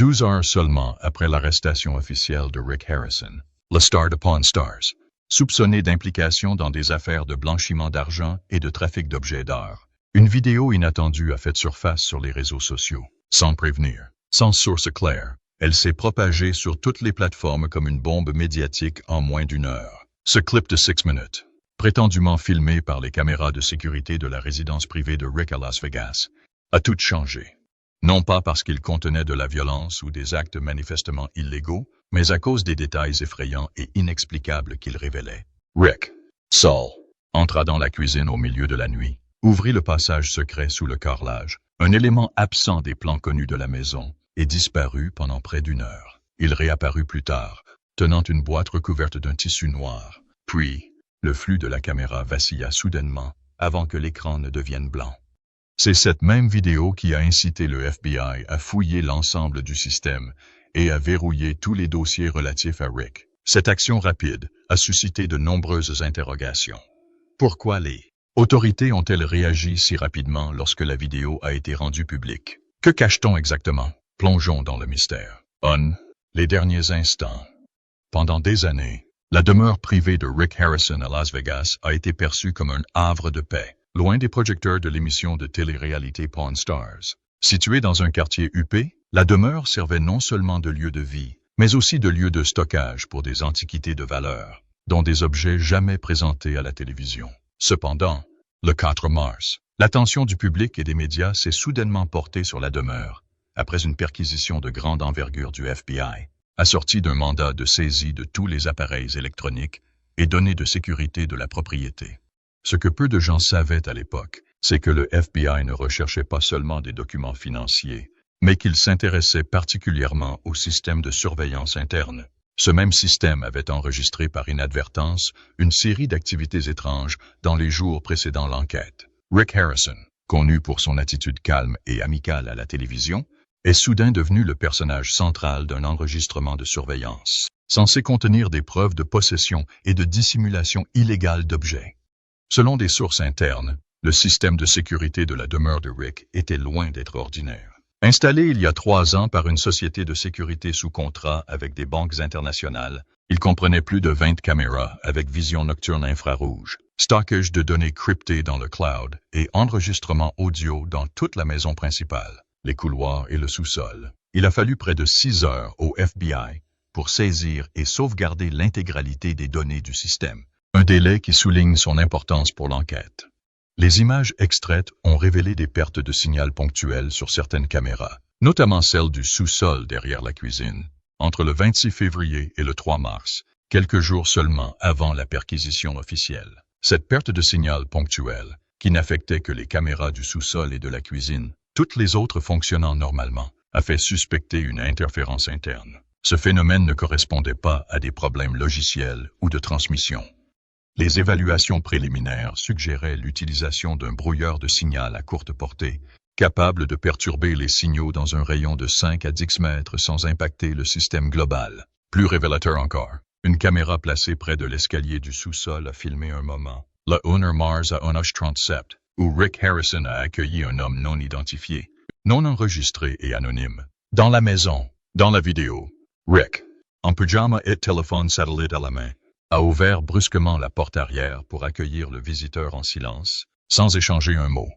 12 heures seulement après l'arrestation officielle de Rick Harrison, le star de Pawn Stars, soupçonné d'implication dans des affaires de blanchiment d'argent et de trafic d'objets d'art. Une vidéo inattendue a fait surface sur les réseaux sociaux. Sans prévenir, sans source claire, elle s'est propagée sur toutes les plateformes comme une bombe médiatique en moins d'une heure. Ce clip de 6 minutes, prétendument filmé par les caméras de sécurité de la résidence privée de Rick à Las Vegas, a tout changé. Non pas parce qu'il contenait de la violence ou des actes manifestement illégaux, mais à cause des détails effrayants et inexplicables qu'il révélait. Rick, Saul, entra dans la cuisine au milieu de la nuit, ouvrit le passage secret sous le carrelage, un élément absent des plans connus de la maison, et disparut pendant près d'une heure. Il réapparut plus tard, tenant une boîte recouverte d'un tissu noir. Puis, le flux de la caméra vacilla soudainement, avant que l'écran ne devienne blanc. C'est cette même vidéo qui a incité le FBI à fouiller l'ensemble du système et à verrouiller tous les dossiers relatifs à Rick. Cette action rapide a suscité de nombreuses interrogations. Pourquoi les autorités ont-elles réagi si rapidement lorsque la vidéo a été rendue publique? Que cache-t-on exactement? Plongeons dans le mystère. Les derniers instants. Pendant des années, la demeure privée de Rick Harrison à Las Vegas a été perçue comme un havre de paix, loin des projecteurs de l'émission de télé-réalité Pawn Stars. Située dans un quartier huppé, la demeure servait non seulement de lieu de vie, mais aussi de lieu de stockage pour des antiquités de valeur, dont des objets jamais présentés à la télévision. Cependant, le 4 mars, l'attention du public et des médias s'est soudainement portée sur la demeure, après une perquisition de grande envergure du FBI, assortie d'un mandat de saisie de tous les appareils électroniques et données de sécurité de la propriété. Ce que peu de gens savaient à l'époque, c'est que le FBI ne recherchait pas seulement des documents financiers, mais qu'il s'intéressait particulièrement au système de surveillance interne. Ce même système avait enregistré par inadvertance une série d'activités étranges dans les jours précédant l'enquête. Rick Harrison, connu pour son attitude calme et amicale à la télévision, est soudain devenu le personnage central d'un enregistrement de surveillance, censé contenir des preuves de possession et de dissimulation illégale d'objets. Selon des sources internes, le système de sécurité de la demeure de Rick était loin d'être ordinaire. Installé il y a 3 ans par une société de sécurité sous contrat avec des banques internationales, il comprenait plus de 20 caméras avec vision nocturne infrarouge, stockage de données cryptées dans le cloud et enregistrement audio dans toute la maison principale, les couloirs et le sous-sol. Il a fallu près de 6 heures au FBI pour saisir et sauvegarder l'intégralité des données du système. Un délai qui souligne son importance pour l'enquête. Les images extraites ont révélé des pertes de signal ponctuelles sur certaines caméras, notamment celle du sous-sol derrière la cuisine, entre le 26 février et le 3 mars, quelques jours seulement avant la perquisition officielle. Cette perte de signal ponctuelle, qui n'affectait que les caméras du sous-sol et de la cuisine, toutes les autres fonctionnant normalement, a fait suspecter une interférence interne. Ce phénomène ne correspondait pas à des problèmes logiciels ou de transmission. Les évaluations préliminaires suggéraient l'utilisation d'un brouilleur de signal à courte portée, capable de perturber les signaux dans un rayon de 5 à 10 mètres sans impacter le système global. Plus révélateur encore, une caméra placée près de l'escalier du sous-sol a filmé un moment, le 1 mars à 1h37, où Rick Harrison a accueilli un homme non identifié, non enregistré et anonyme. Dans la maison, dans la vidéo, Rick, en pyjama et téléphone satellite à la main, a ouvert brusquement la porte arrière pour accueillir le visiteur en silence, sans échanger un mot.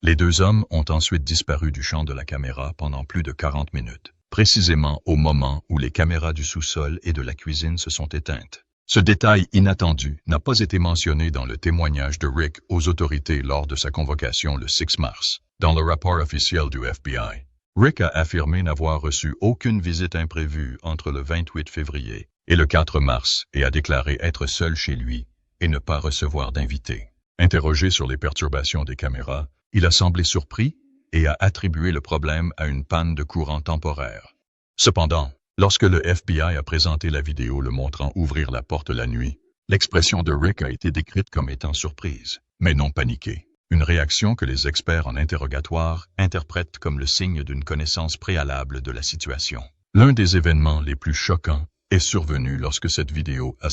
Les 2 hommes ont ensuite disparu du champ de la caméra pendant plus de 40 minutes, précisément au moment où les caméras du sous-sol et de la cuisine se sont éteintes. Ce détail inattendu n'a pas été mentionné dans le témoignage de Rick aux autorités lors de sa convocation le 6 mars. Dans le rapport officiel du FBI, Rick a affirmé n'avoir reçu aucune visite imprévue entre le 28 février et le 4 mars et a déclaré être seul chez lui et ne pas recevoir d'invités. Interrogé sur les perturbations des caméras, il a semblé surpris et a attribué le problème à une panne de courant temporaire. Cependant, lorsque le FBI a présenté la vidéo le montrant ouvrir la porte la nuit, l'expression de Rick a été décrite comme étant surprise, mais non paniquée. Une réaction que les experts en interrogatoire interprètent comme le signe d'une connaissance préalable de la situation. L'un des événements les plus choquants est survenu lorsque cette vidéo a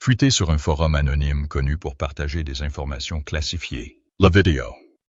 fuité sur un forum anonyme connu pour partager des informations classifiées. La vidéo,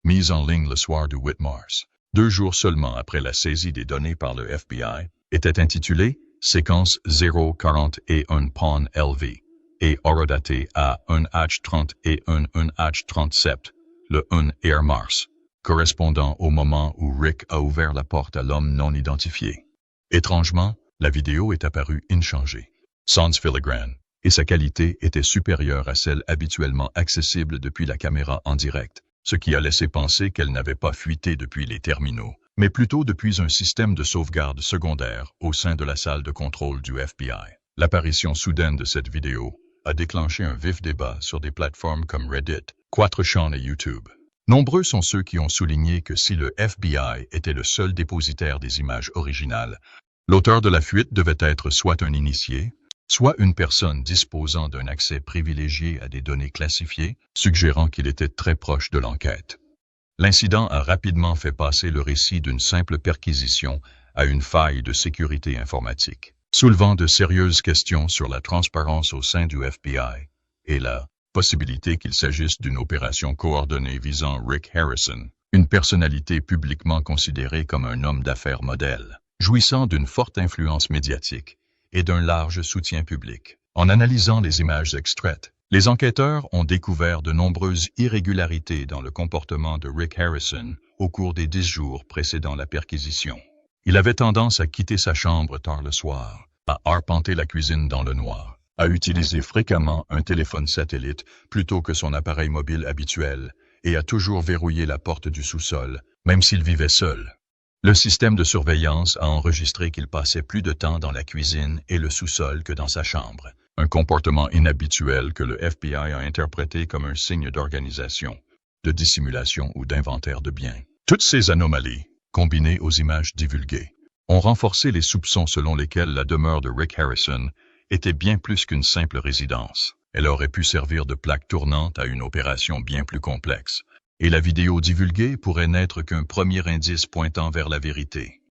mise en ligne le soir du 8 mars, 2 jours seulement après la saisie des données par le FBI, était intitulé « Séquence 040 et 1 pawn LV » et horodaté à 1H30 et 1H37, le 1 Air Mars, correspondant au moment où Rick a ouvert la porte à l'homme non identifié. Étrangement, la vidéo est apparue inchangée, sans filigrane, et sa qualité était supérieure à celle habituellement accessible depuis la caméra en direct, ce qui a laissé penser qu'elle n'avait pas fuité depuis les terminaux, mais plutôt depuis un système de sauvegarde secondaire au sein de la salle de contrôle du FBI. L'apparition soudaine de cette vidéo a déclenché un vif débat sur des plateformes comme Reddit, 4chan et YouTube. Nombreux sont ceux qui ont souligné que si le FBI était le seul dépositaire des images originales, l'auteur de la fuite devait être soit un initié, soit une personne disposant d'un accès privilégié à des données classifiées, suggérant qu'il était très proche de l'enquête. L'incident a rapidement fait passer le récit d'une simple perquisition à une faille de sécurité informatique, soulevant de sérieuses questions sur la transparence au sein du FBI et la possibilité qu'il s'agisse d'une opération coordonnée visant Rick Harrison, une personnalité publiquement considérée comme un homme d'affaires modèle, jouissant d'une forte influence médiatique et d'un large soutien public. En analysant les images extraites, les enquêteurs ont découvert de nombreuses irrégularités dans le comportement de Rick Harrison au cours des 10 jours précédant la perquisition. Il avait tendance à quitter sa chambre tard le soir, à arpenter la cuisine dans le noir, à utiliser fréquemment un téléphone satellite plutôt que son appareil mobile habituel et à toujours verrouiller la porte du sous-sol, même s'il vivait seul. Le système de surveillance a enregistré qu'il passait plus de temps dans la cuisine et le sous-sol que dans sa chambre, un comportement inhabituel que le FBI a interprété comme un signe d'organisation, de dissimulation ou d'inventaire de biens. Toutes ces anomalies, combinées aux images divulguées, ont renforcé les soupçons selon lesquels la demeure de Rick Harrison était bien plus qu'une simple résidence. Elle aurait pu servir de plaque tournante à une opération bien plus complexe, et la vidéo divulguée pourrait n'être qu'un premier indice pointant vers la vérité.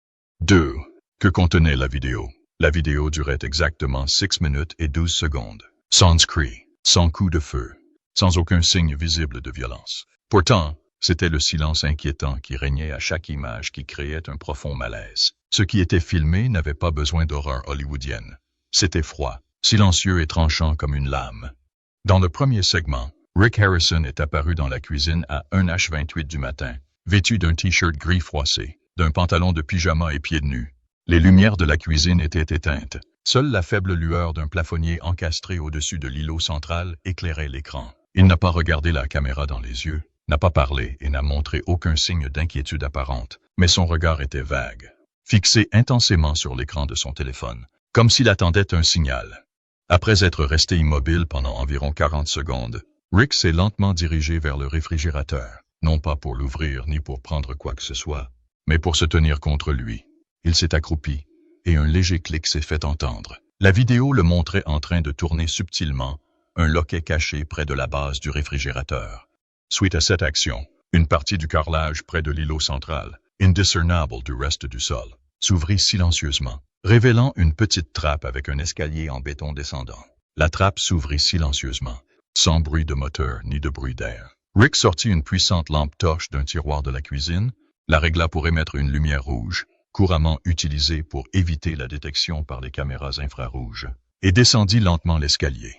2. Que contenait la vidéo? La vidéo durait exactement 6 minutes et 12 secondes, sans cri, sans coup de feu, sans aucun signe visible de violence. Pourtant, c'était le silence inquiétant qui régnait à chaque image qui créait un profond malaise. Ce qui était filmé n'avait pas besoin d'horreur hollywoodienne. C'était froid, silencieux et tranchant comme une lame. Dans le premier segment, Rick Harrison est apparu dans la cuisine à 1h28 du matin, vêtu d'un t-shirt gris froissé, d'un pantalon de pyjama et pieds nus. Les lumières de la cuisine étaient éteintes. Seule la faible lueur d'un plafonnier encastré au-dessus de l'îlot central éclairait l'écran. Il n'a pas regardé la caméra dans les yeux, n'a pas parlé et n'a montré aucun signe d'inquiétude apparente, mais son regard était vague, fixé intensément sur l'écran de son téléphone, comme s'il attendait un signal. Après être resté immobile pendant environ 40 secondes, Rick s'est lentement dirigé vers le réfrigérateur, non pas pour l'ouvrir ni pour prendre quoi que ce soit, mais pour se tenir contre lui. Il s'est accroupi, et un léger clic s'est fait entendre. La vidéo le montrait en train de tourner subtilement un loquet caché près de la base du réfrigérateur. Suite à cette action, une partie du carrelage près de l'îlot central, indiscernable du reste du sol, s'ouvrit silencieusement, révélant une petite trappe avec un escalier en béton descendant. La trappe s'ouvrit silencieusement, sans bruit de moteur ni de bruit d'air. Rick sortit une puissante lampe torche d'un tiroir de la cuisine, la régla pour émettre une lumière rouge, couramment utilisée pour éviter la détection par les caméras infrarouges, et descendit lentement l'escalier.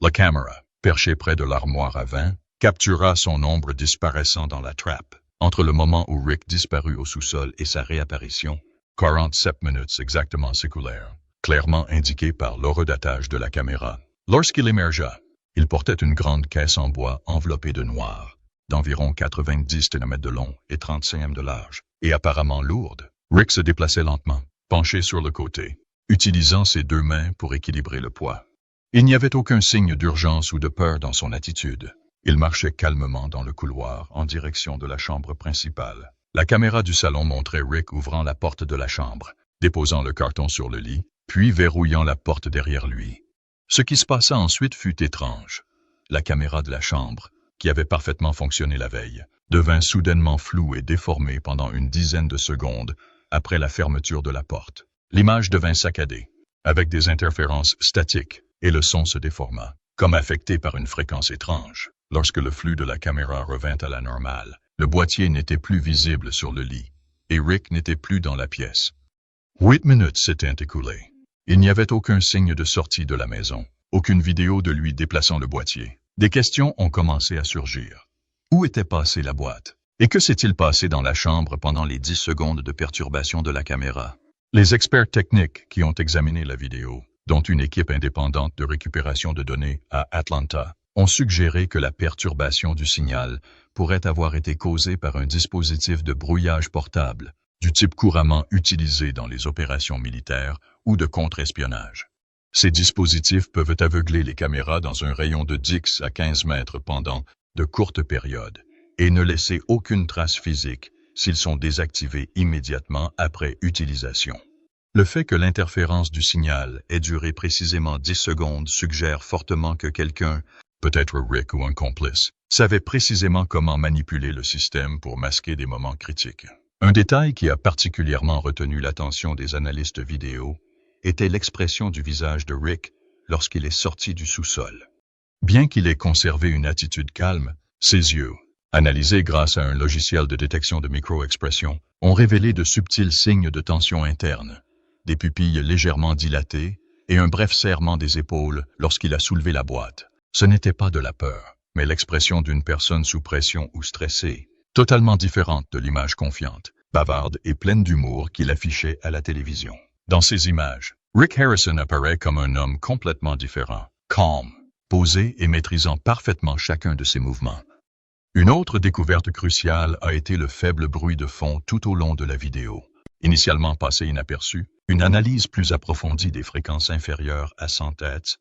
La caméra, perchée près de l'armoire à vin, captura son ombre disparaissant dans la trappe. Entre le moment où Rick disparut au sous-sol et sa réapparition, 47 minutes exactement s'écoulèrent, clairement indiquées par l'horodatage de la caméra. Lorsqu'il émergea, il portait une grande caisse en bois enveloppée de noir, d'environ 90 cm de long et 30 cm de large, et apparemment lourde. Rick se déplaçait lentement, penché sur le côté, utilisant ses 2 mains pour équilibrer le poids. Il n'y avait aucun signe d'urgence ou de peur dans son attitude. Il marchait calmement dans le couloir en direction de la chambre principale. La caméra du salon montrait Rick ouvrant la porte de la chambre, déposant le carton sur le lit, puis verrouillant la porte derrière lui. Ce qui se passa ensuite fut étrange. La caméra de la chambre, qui avait parfaitement fonctionné la veille, devint soudainement floue et déformée pendant une dizaine de secondes après la fermeture de la porte. L'image devint saccadée, avec des interférences statiques, et le son se déforma, comme affecté par une fréquence étrange. Lorsque le flux de la caméra revint à la normale, le boîtier n'était plus visible sur le lit, et Rick n'était plus dans la pièce. 8 minutes s'étaient écoulées. Il n'y avait aucun signe de sortie de la maison, aucune vidéo de lui déplaçant le boîtier. Des questions ont commencé à surgir. Où était passée la boîte? Et que s'est-il passé dans la chambre pendant les 10 secondes de perturbation de la caméra? Les experts techniques qui ont examiné la vidéo, dont une équipe indépendante de récupération de données à Atlanta, ont suggéré que la perturbation du signal pourrait avoir été causée par un dispositif de brouillage portable, du type couramment utilisé dans les opérations militaires ou de contre-espionnage. Ces dispositifs peuvent aveugler les caméras dans un rayon de 10 à 15 mètres pendant de courtes périodes et ne laisser aucune trace physique s'ils sont désactivés immédiatement après utilisation. Le fait que l'interférence du signal ait duré précisément 10 secondes suggère fortement que quelqu'un, peut-être Rick ou un complice, savait précisément comment manipuler le système pour masquer des moments critiques. Un détail qui a particulièrement retenu l'attention des analystes vidéo était l'expression du visage de Rick lorsqu'il est sorti du sous-sol. Bien qu'il ait conservé une attitude calme, ses yeux, analysés grâce à un logiciel de détection de micro-expression, ont révélé de subtils signes de tension interne, des pupilles légèrement dilatées et un bref serrement des épaules lorsqu'il a soulevé la boîte. Ce n'était pas de la peur, mais l'expression d'une personne sous pression ou stressée, totalement différente de l'image confiante, bavarde et pleine d'humour qu'il affichait à la télévision. Dans ces images, Rick Harrison apparaît comme un homme complètement différent, calme, posé et maîtrisant parfaitement chacun de ses mouvements. Une autre découverte cruciale a été le faible bruit de fond tout au long de la vidéo. Initialement passé inaperçu, une analyse plus approfondie des fréquences inférieures à 100 Hz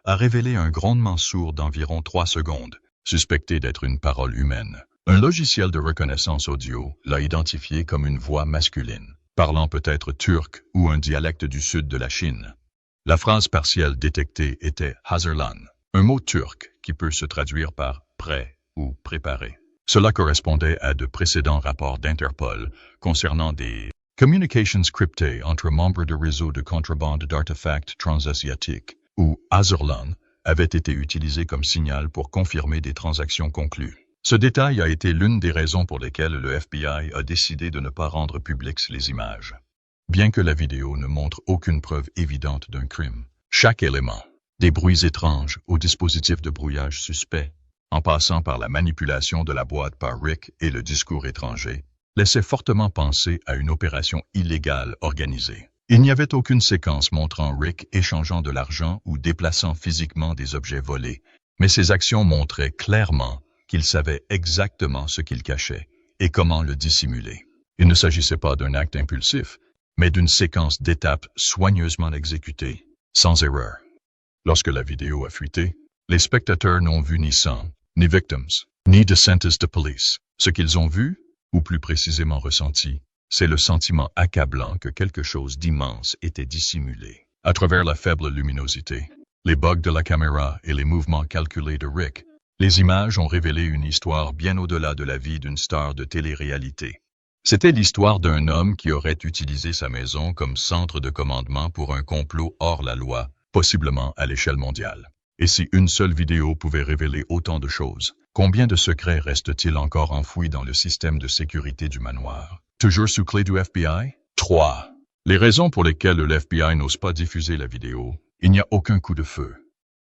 a révélé un grondement sourd d'environ 3 secondes, suspecté d'être une parole humaine. Un logiciel de reconnaissance audio l'a identifié comme une voix masculine, parlant peut-être turc ou un dialecte du sud de la Chine. La phrase partielle détectée était « hazırlan », un mot turc qui peut se traduire par « prêt » ou « préparé ». Cela correspondait à de précédents rapports d'Interpol concernant des communications cryptées entre membres de réseaux de contrebande d'artefacts transasiatiques, où « hazırlan » avait été utilisé comme signal pour confirmer des transactions conclues. Ce détail a été l'une des raisons pour lesquelles le FBI a décidé de ne pas rendre publiques les images. Bien que la vidéo ne montre aucune preuve évidente d'un crime, chaque élément, des bruits étranges au dispositif de brouillage suspect, en passant par la manipulation de la boîte par Rick et le discours étranger, laissait fortement penser à une opération illégale organisée. Il n'y avait aucune séquence montrant Rick échangeant de l'argent ou déplaçant physiquement des objets volés, mais ses actions montraient clairement qu'il savait exactement ce qu'il cachait et comment le dissimuler. Il ne s'agissait pas d'un acte impulsif, mais d'une séquence d'étapes soigneusement exécutée, sans erreur. Lorsque la vidéo a fuité, les spectateurs n'ont vu ni sang, ni victims, ni descentes de police. Ce qu'ils ont vu, ou plus précisément ressenti, c'est le sentiment accablant que quelque chose d'immense était dissimulé. À travers la faible luminosité, les bugs de la caméra et les mouvements calculés de Rick, les images ont révélé une histoire bien au-delà de la vie d'une star de télé-réalité. C'était l'histoire d'un homme qui aurait utilisé sa maison comme centre de commandement pour un complot hors la loi, possiblement à l'échelle mondiale. Et si une seule vidéo pouvait révéler autant de choses, combien de secrets restent-ils encore enfouis dans le système de sécurité du manoir? Toujours sous clé du FBI? 3. Les raisons pour lesquelles le FBI n'ose pas diffuser la vidéo. Il n'y a aucun coup de feu.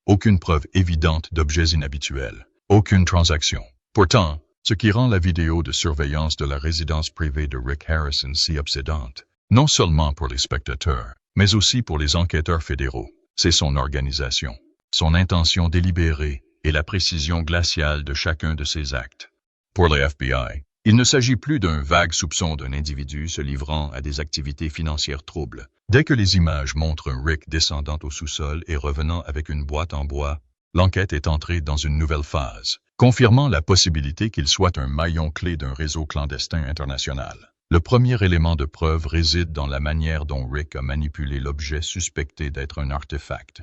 Aucune preuve évidente d'objets inhabituels. Aucune transaction. Pourtant, ce qui rend la vidéo de surveillance de la résidence privée de Rick Harrison si obsédante, non seulement pour les spectateurs, mais aussi pour les enquêteurs fédéraux, c'est son organisation, son intention délibérée et la précision glaciale de chacun de ses actes. Pour le FBI, il ne s'agit plus d'un vague soupçon d'un individu se livrant à des activités financières troubles. Dès que les images montrent un Rick descendant au sous-sol et revenant avec une boîte en bois, l'enquête est entrée dans une nouvelle phase, confirmant la possibilité qu'il soit un maillon clé d'un réseau clandestin international. Le premier élément de preuve réside dans la manière dont Rick a manipulé l'objet suspecté d'être un artefact.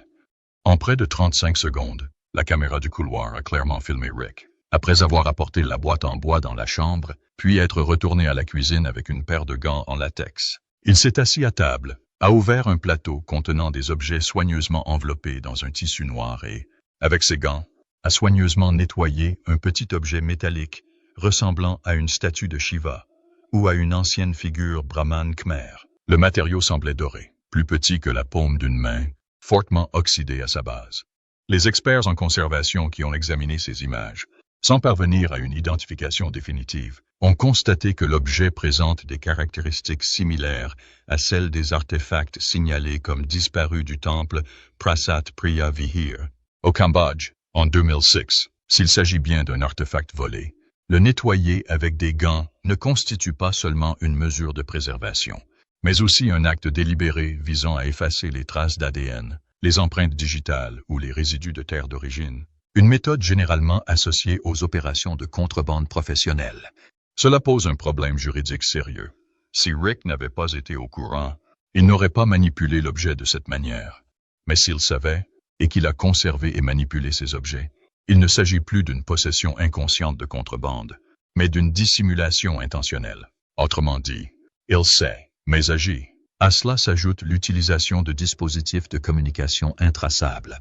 En près de 35 secondes, la caméra du couloir a clairement filmé Rick. Après avoir apporté la boîte en bois dans la chambre, puis être retourné à la cuisine avec une paire de gants en latex. Il s'est assis à table, a ouvert un plateau contenant des objets soigneusement enveloppés dans un tissu noir et, avec ses gants, a soigneusement nettoyé un petit objet métallique ressemblant à une statue de Shiva ou à une ancienne figure brahmane khmer. Le matériau semblait doré, plus petit que la paume d'une main, fortement oxydé à sa base. Les experts en conservation qui ont examiné ces images, sans parvenir à une identification définitive, ont constaté que l'objet présente des caractéristiques similaires à celles des artefacts signalés comme disparus du temple Prasat Priya Vihir, au Cambodge, en 2006. S'il s'agit bien d'un artefact volé, le nettoyer avec des gants ne constitue pas seulement une mesure de préservation, mais aussi un acte délibéré visant à effacer les traces d'ADN, les empreintes digitales ou les résidus de terre d'origine. Une méthode généralement associée aux opérations de contrebande professionnelle. Cela pose un problème juridique sérieux. Si Rick n'avait pas été au courant, il n'aurait pas manipulé l'objet de cette manière. Mais s'il savait, et qu'il a conservé et manipulé ces objets, il ne s'agit plus d'une possession inconsciente de contrebande, mais d'une dissimulation intentionnelle. Autrement dit, il sait, mais agit. À cela s'ajoute l'utilisation de dispositifs de communication intraçables.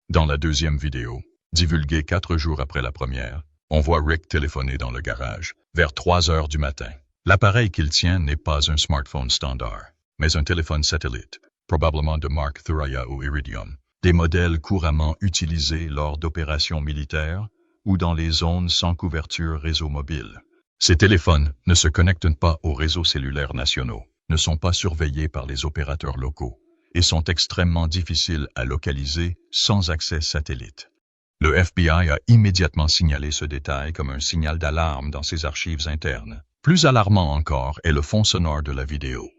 Dans la deuxième vidéo, divulguée 4 jours après la première, on voit Rick téléphoner dans le garage, vers 3 heures du matin. L'appareil qu'il tient n'est pas un smartphone standard, mais un téléphone satellite, probablement de marque Thuraya ou Iridium, des modèles couramment utilisés lors d'opérations militaires ou dans les zones sans couverture réseau mobile. Ces téléphones ne se connectent pas aux réseaux cellulaires nationaux, ne sont pas surveillés par les opérateurs locaux et sont extrêmement difficiles à localiser sans accès satellite. Le FBI a immédiatement signalé ce détail comme un signal d'alarme dans ses archives internes. Plus alarmant encore est le fond sonore de la vidéo.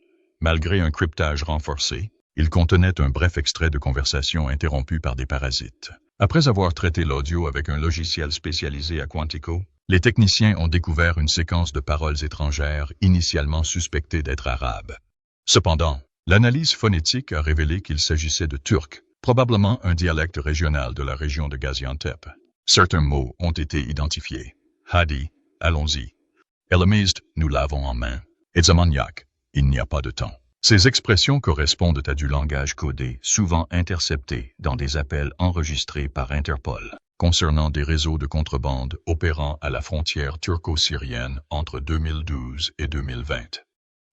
Malgré un cryptage renforcé, il contenait un bref extrait de conversation interrompu par des parasites. Après avoir traité l'audio avec un logiciel spécialisé à Quantico, les techniciens ont découvert une séquence de paroles étrangères initialement suspectées d'être arabes. Cependant, l'analyse phonétique a révélé qu'il s'agissait de turc, probablement un dialecte régional de la région de Gaziantep. Certains mots ont été identifiés. Hadi, allons-y. Elamizd, nous l'avons en main. Etzamaniak, il n'y a pas de temps. Ces expressions correspondent à du langage codé, souvent intercepté dans des appels enregistrés par Interpol, concernant des réseaux de contrebande opérant à la frontière turco-syrienne entre 2012 et 2020.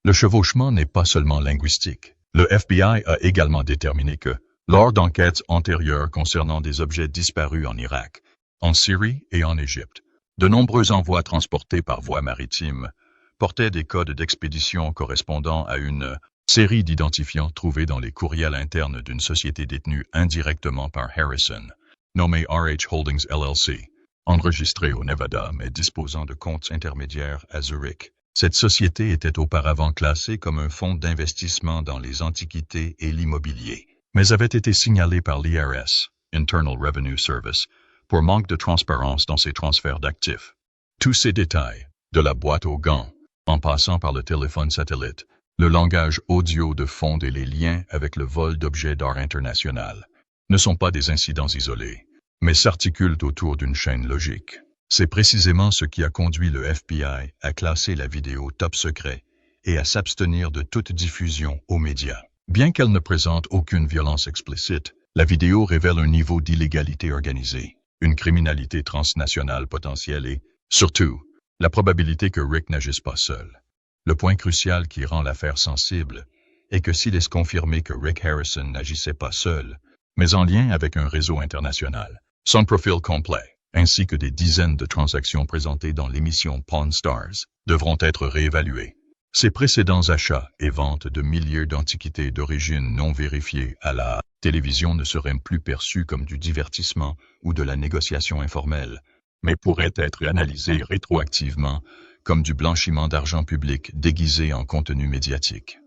Le chevauchement n'est pas seulement linguistique. Le FBI a également déterminé que, lors d'enquêtes antérieures concernant des objets disparus en Irak, en Syrie et en Égypte, de nombreux envois transportés par voie maritime portaient des codes d'expédition correspondant à une série d'identifiants trouvés dans les courriels internes d'une société détenue indirectement par Harrison, nommée RH Holdings LLC, enregistrée au Nevada mais disposant de comptes intermédiaires à Zurich. Cette société était auparavant classée comme un fonds d'investissement dans les antiquités et l'immobilier, mais avait été signalée par l'IRS, Internal Revenue Service, pour manque de transparence dans ses transferts d'actifs. Tous ces détails, de la boîte aux gants, en passant par le téléphone satellite, le langage audio de fond et les liens avec le vol d'objets d'art international, ne sont pas des incidents isolés, mais s'articulent autour d'une chaîne logique. C'est précisément ce qui a conduit le FBI à classer la vidéo top secret et à s'abstenir de toute diffusion aux médias. Bien qu'elle ne présente aucune violence explicite, la vidéo révèle un niveau d'illégalité organisée, une criminalité transnationale potentielle et, surtout, la probabilité que Rick n'agisse pas seul. Le point crucial qui rend l'affaire sensible est que s'il est confirmé que Rick Harrison n'agissait pas seul, mais en lien avec un réseau international, son profil complet, ainsi que des dizaines de transactions présentées dans l'émission Pawn Stars, devront être réévalués. Ses précédents achats et ventes de milliers d'antiquités d'origine non vérifiée à la télévision ne seraient plus perçus comme du divertissement ou de la négociation informelle, mais pourraient être analysés rétroactivement comme du blanchiment d'argent public déguisé en contenu médiatique.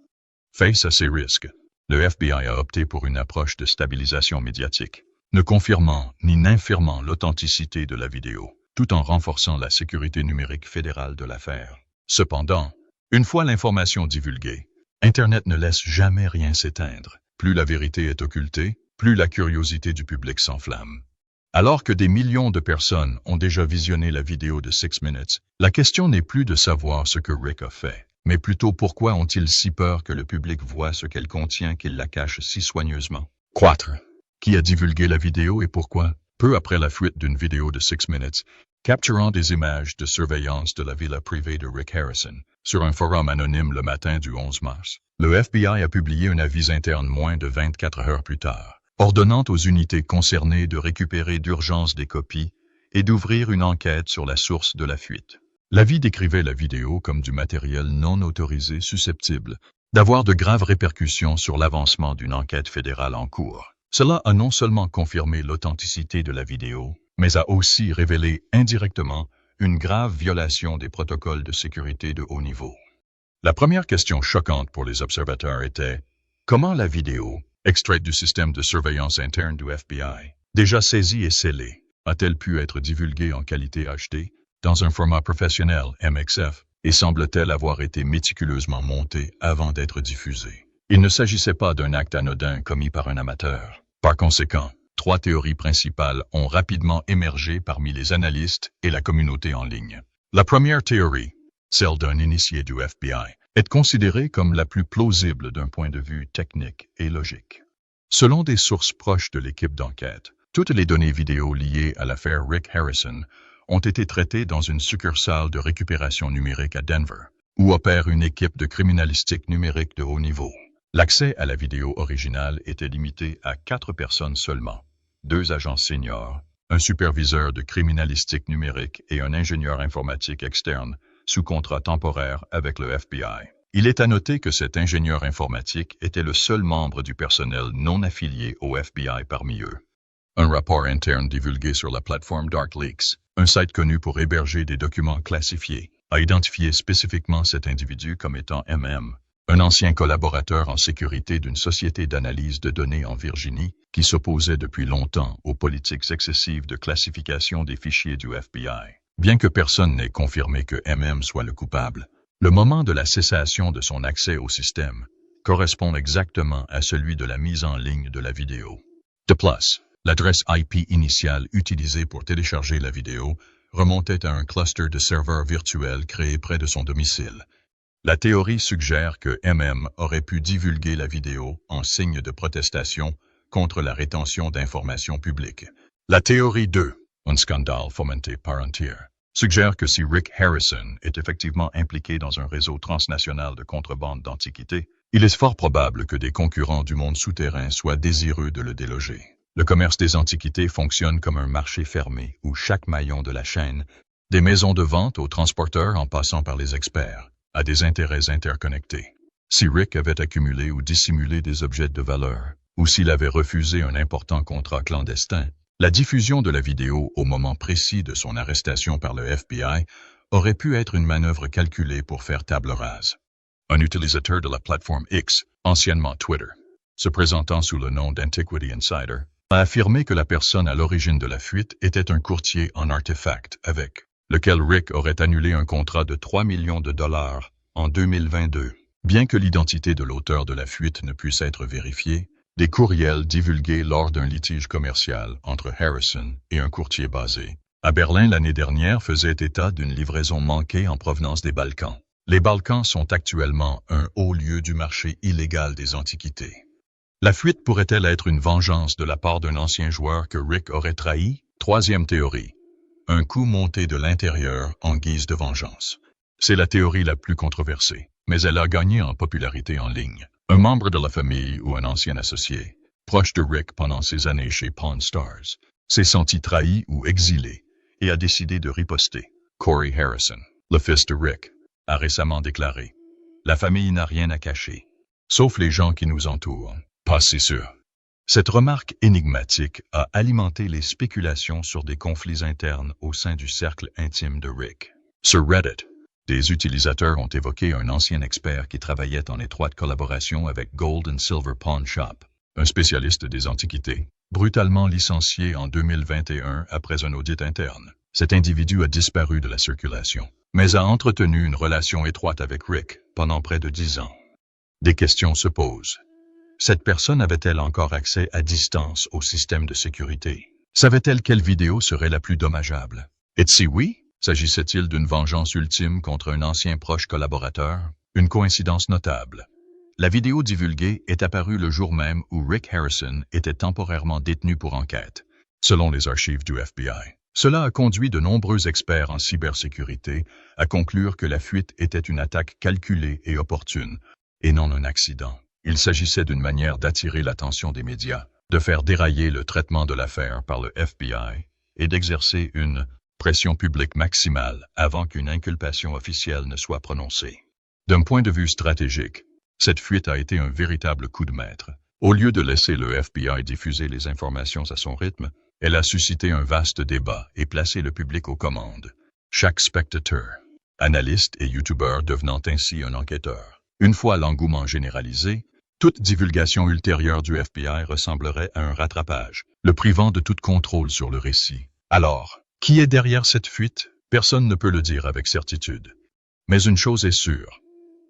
Face à ces risques, le FBI a opté pour une approche de stabilisation médiatique, ne confirmant ni n'infirmant l'authenticité de la vidéo, tout en renforçant la sécurité numérique fédérale de l'affaire. Cependant, une fois l'information divulguée, Internet ne laisse jamais rien s'éteindre. Plus la vérité est occultée, plus la curiosité du public s'enflamme. Alors que des millions de personnes ont déjà visionné la vidéo de 6 Minutes, la question n'est plus de savoir ce que Rick a fait, mais plutôt pourquoi ont-ils si peur que le public voie ce qu'elle contient qu'il la cache si soigneusement. 4. Qui a divulgué la vidéo et pourquoi? Peu après la fuite d'une vidéo de 6 Minutes, Capturant des images de surveillance de la villa privée de Rick Harrison sur un forum anonyme le matin du 11 mars, le FBI a publié un avis interne moins de 24 heures plus tard, ordonnant aux unités concernées de récupérer d'urgence des copies et d'ouvrir une enquête sur la source de la fuite. L'avis décrivait la vidéo comme du matériel non autorisé susceptible d'avoir de graves répercussions sur l'avancement d'une enquête fédérale en cours. Cela a non seulement confirmé l'authenticité de la vidéo, mais a aussi révélé indirectement une grave violation des protocoles de sécurité de haut niveau. La première question choquante pour les observateurs était « Comment la vidéo, extraite du système de surveillance interne du FBI, déjà saisie et scellée, a-t-elle pu être divulguée en qualité HD, dans un format professionnel MXF, et semble-t-elle avoir été méticuleusement montée avant d'être diffusée? » Il ne s'agissait pas d'un acte anodin commis par un amateur. Par conséquent, 3 théories principales ont rapidement émergé parmi les analystes et la communauté en ligne. La première théorie, celle d'un initié du FBI, est considérée comme la plus plausible d'un point de vue technique et logique. Selon des sources proches de l'équipe d'enquête, toutes les données vidéo liées à l'affaire Rick Harrison ont été traitées dans une succursale de récupération numérique à Denver, où opère une équipe de criminalistique numérique de haut niveau. L'accès à la vidéo originale était limité à 4 personnes seulement, 2 agents seniors, un superviseur de criminalistique numérique et un ingénieur informatique externe sous contrat temporaire avec le FBI. Il est à noter que cet ingénieur informatique était le seul membre du personnel non affilié au FBI parmi eux. Un rapport interne divulgué sur la plateforme DarkLeaks, un site connu pour héberger des documents classifiés, a identifié spécifiquement cet individu comme étant MM, un ancien collaborateur en sécurité d'une société d'analyse de données en Virginie qui s'opposait depuis longtemps aux politiques excessives de classification des fichiers du FBI. Bien que personne n'ait confirmé que MM soit le coupable, le moment de la cessation de son accès au système correspond exactement à celui de la mise en ligne de la vidéo. De plus, l'adresse IP initiale utilisée pour télécharger la vidéo remontait à un cluster de serveurs virtuels créé près de son domicile. La théorie suggère que MM aurait pu divulguer la vidéo en signe de protestation contre la rétention d'informations publiques. La théorie 2, un scandale fomenté par un tiers, suggère que si Rick Harrison est effectivement impliqué dans un réseau transnational de contrebande d'antiquités, il est fort probable que des concurrents du monde souterrain soient désireux de le déloger. Le commerce des antiquités fonctionne comme un marché fermé où chaque maillon de la chaîne, des maisons de vente aux transporteurs en passant par les experts, a des intérêts interconnectés. Si Rick avait accumulé ou dissimulé des objets de valeur, ou s'il avait refusé un important contrat clandestin, la diffusion de la vidéo au moment précis de son arrestation par le FBI aurait pu être une manœuvre calculée pour faire table rase. Un utilisateur de la plateforme X, anciennement Twitter, se présentant sous le nom d'Antiquity Insider, a affirmé que la personne à l'origine de la fuite était un courtier en artefacts avec lequel Rick aurait annulé un contrat de 3 millions de dollars en 2022. Bien que l'identité de l'auteur de la fuite ne puisse être vérifiée, des courriels divulgués lors d'un litige commercial entre Harrison et un courtier basé à Berlin l'année dernière faisaient état d'une livraison manquée en provenance des Balkans. Les Balkans sont actuellement un haut lieu du marché illégal des antiquités. La fuite pourrait-elle être une vengeance de la part d'un ancien joueur que Rick aurait trahi? Troisième théorie. Un coup monté de l'intérieur en guise de vengeance. C'est la théorie la plus controversée, mais elle a gagné en popularité en ligne. Un membre de la famille ou un ancien associé, proche de Rick pendant ses années chez Pawn Stars, s'est senti trahi ou exilé et a décidé de riposter. Corey Harrison, le fils de Rick, a récemment déclaré « La famille n'a rien à cacher, sauf les gens qui nous entourent. » Pas si sûr. Cette remarque énigmatique a alimenté les spéculations sur des conflits internes au sein du cercle intime de Rick. Sur Reddit, des utilisateurs ont évoqué un ancien expert qui travaillait en étroite collaboration avec Gold and Silver Pawn Shop, un spécialiste des antiquités, brutalement licencié en 2021 après un audit interne. Cet individu a disparu de la circulation, mais a entretenu une relation étroite avec Rick pendant près de 10 ans. Des questions se posent. Cette personne avait-elle encore accès à distance au système de sécurité? Savait-elle quelle vidéo serait la plus dommageable? Et si oui, s'agissait-il d'une vengeance ultime contre un ancien proche collaborateur? Une coïncidence notable. La vidéo divulguée est apparue le jour même où Rick Harrison était temporairement détenu pour enquête, selon les archives du FBI. Cela a conduit de nombreux experts en cybersécurité à conclure que la fuite était une attaque calculée et opportune, et non un accident. Il s'agissait d'une manière d'attirer l'attention des médias, de faire dérailler le traitement de l'affaire par le FBI et d'exercer une pression publique maximale avant qu'une inculpation officielle ne soit prononcée. D'un point de vue stratégique, cette fuite a été un véritable coup de maître. Au lieu de laisser le FBI diffuser les informations à son rythme, elle a suscité un vaste débat et placé le public aux commandes. Chaque spectateur, analyste et youtubeur devenant ainsi un enquêteur. Une fois l'engouement généralisé, toute divulgation ultérieure du FBI ressemblerait à un rattrapage, le privant de tout contrôle sur le récit. Alors, qui est derrière cette fuite? Personne ne peut le dire avec certitude. Mais une chose est sûre,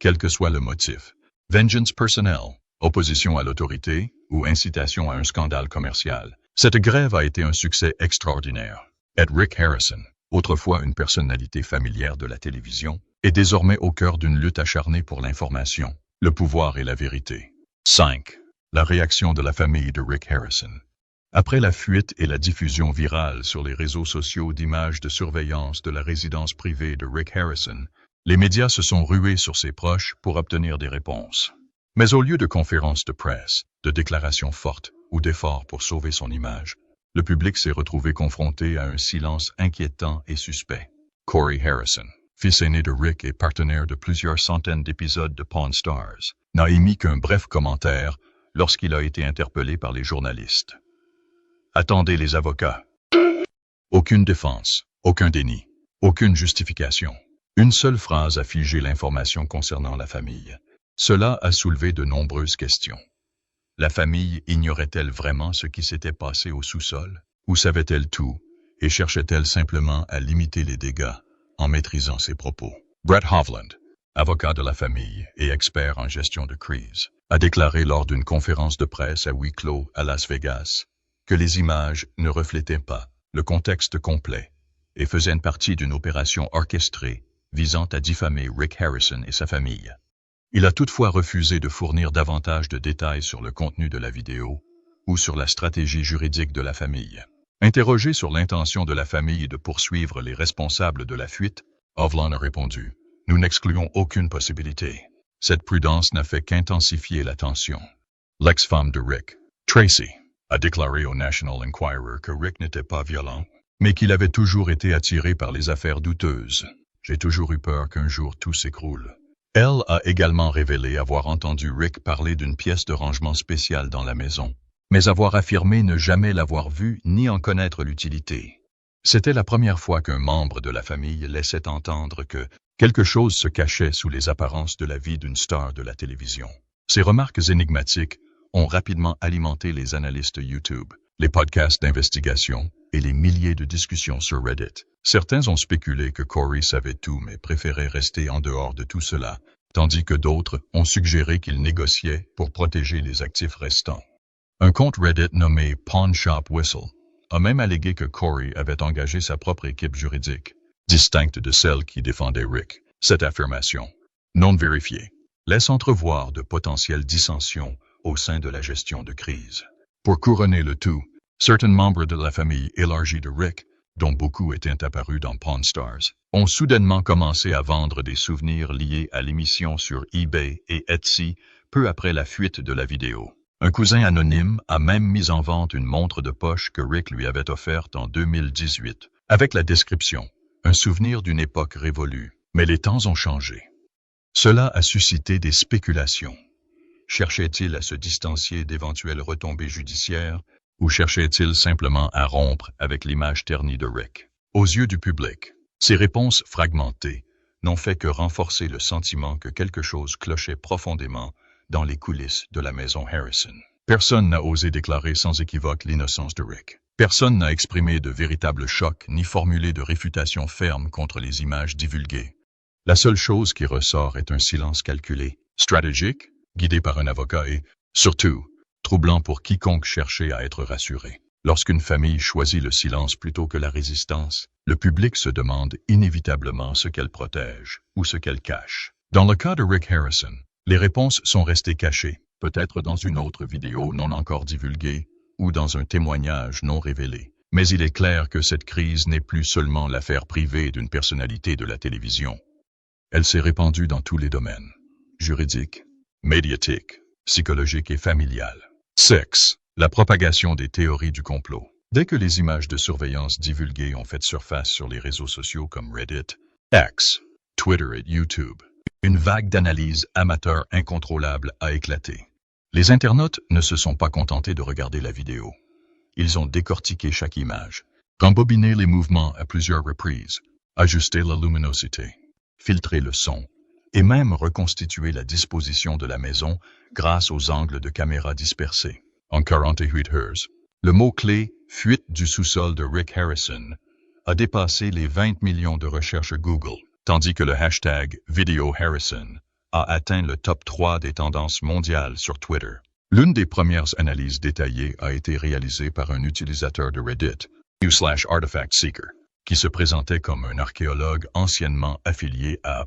quel que soit le motif, vengeance personnelle, opposition à l'autorité ou incitation à un scandale commercial, cette grève a été un succès extraordinaire. Et Rick Harrison, autrefois une personnalité familière de la télévision, est désormais au cœur d'une lutte acharnée pour l'information, le pouvoir et la vérité. 5. La réaction de la famille de Rick Harrison. Après la fuite et la diffusion virale sur les réseaux sociaux d'images de surveillance de la résidence privée de Rick Harrison, les médias se sont rués sur ses proches pour obtenir des réponses. Mais au lieu de conférences de presse, de déclarations fortes ou d'efforts pour sauver son image, le public s'est retrouvé confronté à un silence inquiétant et suspect. Corey Harrison, fils aîné de Rick et partenaire de plusieurs centaines d'épisodes de Pawn Stars, n'a émis qu'un bref commentaire lorsqu'il a été interpellé par les journalistes. Attendez les avocats. Aucune défense, aucun déni, aucune justification. Une seule phrase a figé l'information concernant la famille. Cela a soulevé de nombreuses questions. La famille ignorait-elle vraiment ce qui s'était passé au sous-sol? Ou savait-elle tout et cherchait-elle simplement à limiter les dégâts en maîtrisant ses propos? Brett Hovland, avocat de la famille et expert en gestion de crise, a déclaré lors d'une conférence de presse à huis clos à Las Vegas que les images ne reflétaient pas le contexte complet et faisaient partie d'une opération orchestrée visant à diffamer Rick Harrison et sa famille. Il a toutefois refusé de fournir davantage de détails sur le contenu de la vidéo ou sur la stratégie juridique de la famille. Interrogé sur l'intention de la famille de poursuivre les responsables de la fuite, Hovland a répondu « Nous n'excluons aucune possibilité. Cette prudence n'a fait qu'intensifier la tension. » L'ex-femme de Rick, Tracy, a déclaré au National Enquirer que Rick n'était pas violent, mais qu'il avait toujours été attiré par les affaires douteuses. « J'ai toujours eu peur qu'un jour tout s'écroule. » Elle a également révélé avoir entendu Rick parler d'une pièce de rangement spéciale dans la maison, mais avoir affirmé ne jamais l'avoir vue ni en connaître l'utilité. C'était la première fois qu'un membre de la famille laissait entendre que quelque chose se cachait sous les apparences de la vie d'une star de la télévision. Ces remarques énigmatiques ont rapidement alimenté les analystes YouTube, les podcasts d'investigation et les milliers de discussions sur Reddit. Certains ont spéculé que Corey savait tout mais préférait rester en dehors de tout cela, tandis que d'autres ont suggéré qu'il négociait pour protéger les actifs restants. Un compte Reddit nommé Pawn Shop Whistle a même allégué que Corey avait engagé sa propre équipe juridique, distincte de celle qui défendait Rick. Cette affirmation, non vérifiée, laisse entrevoir de potentielles dissensions au sein de la gestion de crise. Pour couronner le tout, certains membres de la famille élargie de Rick, dont beaucoup étaient apparus dans Pawn Stars, ont soudainement commencé à vendre des souvenirs liés à l'émission sur eBay et Etsy peu après la fuite de la vidéo. Un cousin anonyme a même mis en vente une montre de poche que Rick lui avait offerte en 2018, avec la description « Un souvenir d'une époque révolue ». Mais les temps ont changé. Cela a suscité des spéculations. Cherchait-il à se distancier d'éventuelles retombées judiciaires ou cherchait-il simplement à rompre avec l'image ternie de Rick? Aux yeux du public, ces réponses fragmentées n'ont fait que renforcer le sentiment que quelque chose clochait profondément dans les coulisses de la maison Harrison. Personne n'a osé déclarer sans équivoque l'innocence de Rick. Personne n'a exprimé de véritable choc ni formulé de réfutation ferme contre les images divulguées. La seule chose qui ressort est un silence calculé, stratégique, guidé par un avocat et, surtout, troublant pour quiconque cherchait à être rassuré. Lorsqu'une famille choisit le silence plutôt que la résistance, le public se demande inévitablement ce qu'elle protège ou ce qu'elle cache. Dans le cas de Rick Harrison, les réponses sont restées cachées, peut-être dans une autre vidéo non encore divulguée ou dans un témoignage non révélé. Mais il est clair que cette crise n'est plus seulement l'affaire privée d'une personnalité de la télévision. Elle s'est répandue dans tous les domaines. Juridique, médiatique, psychologique et familial. 6. La propagation des théories du complot. Dès que les images de surveillance divulguées ont fait surface sur les réseaux sociaux comme Reddit, X, Twitter et YouTube, une vague d'analyse amateur incontrôlable a éclaté. Les internautes ne se sont pas contentés de regarder la vidéo. Ils ont décortiqué chaque image, rembobiné les mouvements à plusieurs reprises, ajusté la luminosité, filtré le son, et même reconstitué la disposition de la maison grâce aux angles de caméra dispersés. En 48 heures, le mot-clé « fuite du sous-sol de Rick Harrison » a dépassé les 20 millions de recherches Google, tandis que le hashtag « Video Harrison » a atteint le top 3 des tendances mondiales sur Twitter. L'une des premières analyses détaillées a été réalisée par un utilisateur de Reddit, /ArtifactSeeker, qui se présentait comme un archéologue anciennement affilié à